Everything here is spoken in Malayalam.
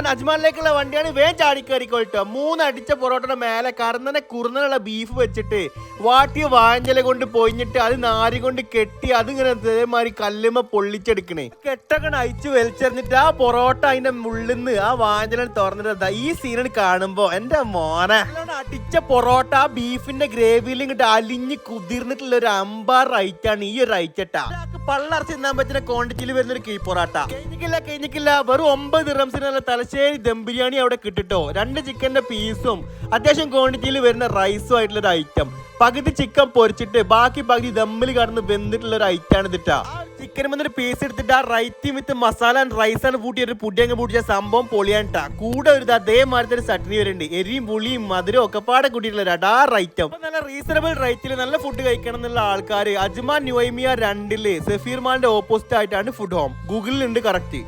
അജ്മാനിലേക്കുള്ള വണ്ടിയാണ് വേഗം ചാടിക്കയറിക്കോട്ടോ. 3 അടിച്ച പൊറോട്ടയുടെ മേലെ കറന്നനെ കുറുന്നനുള്ള ബീഫ് വെച്ചിട്ട് വാട്ടിയ വാഞ്ചല കൊണ്ട് പൊയിഞ്ഞിട്ട് അത് നാരി കൊണ്ട് കെട്ടി അതിങ്ങനെ അതേമാതിരി കല്ലുമ്മ പൊള്ളിച്ചെടുക്കണേ. കെട്ടൊക്കെ അയച്ചു വലിച്ചെറിഞ്ഞിട്ട് ആ പൊറോട്ട അതിന്റെ മുള്ളിന്ന് ആ വാഞ്ചല തുറന്നിട്ട് ഈ സീനാണ് കാണുമ്പോ എന്റെ മോനെ അടിച്ച പൊറോട്ട ആ ബീഫിന്റെ ഗ്രേവിയിൽ ഇങ്ങോട്ട് അലിഞ്ഞ് കുതിർന്നിട്ടുള്ള ഒരു അമ്പാർ റൈറ്റാണ് ഈ ഒരു റൈറ്റട്ടാ. പള്ളറച്ച് തിന്നാൻ പറ്റുന്ന ക്വാണ്ടിറ്റിയിൽ വരുന്ന ഒരു കീ പൊറോട്ട. കഴിഞ്ഞിക്കില്ല വെറും 9 ദിർഹംസിനുള്ള തലശ്ശേരി ദം ബിരിയാണി അവിടെ കിട്ടിട്ടോ. 2 ചിക്കന്റെ പീസും അത്യാവശ്യം ക്വാണ്ടിറ്റിയിൽ വരുന്ന റൈസും ആയിട്ടുള്ള ഒരു ഐറ്റം. പകുതി ചിക്കൻ പൊരിച്ചിട്ട് ബാക്കി പകുതി ദമ്മിൽ കടന്ന് വെന്തിട്ടുള്ള ഒരു ഐറ്റാണ് ഇതിട്ടാ. ചിക്കൻ വന്നൊരു പീസ് എടുത്തിട്ട് ആ റൈറ്റി വിത്ത് മസാല റൈസാണ് കൂട്ടി ഒരു പുടി അങ്ങ് പൂട്ടിച്ച സംഭവം പൊളിയാണ്ടാ. കൂടെ ഒരു അതേമാതിരി ഒരു ചട്നി വരുന്നുണ്ട്. എരിയും പുളിയും മധുരവും ഒക്കെ പാടെ കൂട്ടിയിട്ടുള്ള ഒരു അടാർ ഐറ്റം. നല്ല റീസണബിൾ റേറ്റിൽ നല്ല ഫുഡ് കഴിക്കണം എന്നുള്ള ആൾക്കാർ അജ്മാൻ ന്യൂഐമിയ 2 സെഫീർ മാളിന്റെ ഓപ്പോസിറ്റ് ആയിട്ടാണ് ഫുഡ് ഹോം. ഗൂഗിളിൽ ഉണ്ട് കറക്റ്റ്.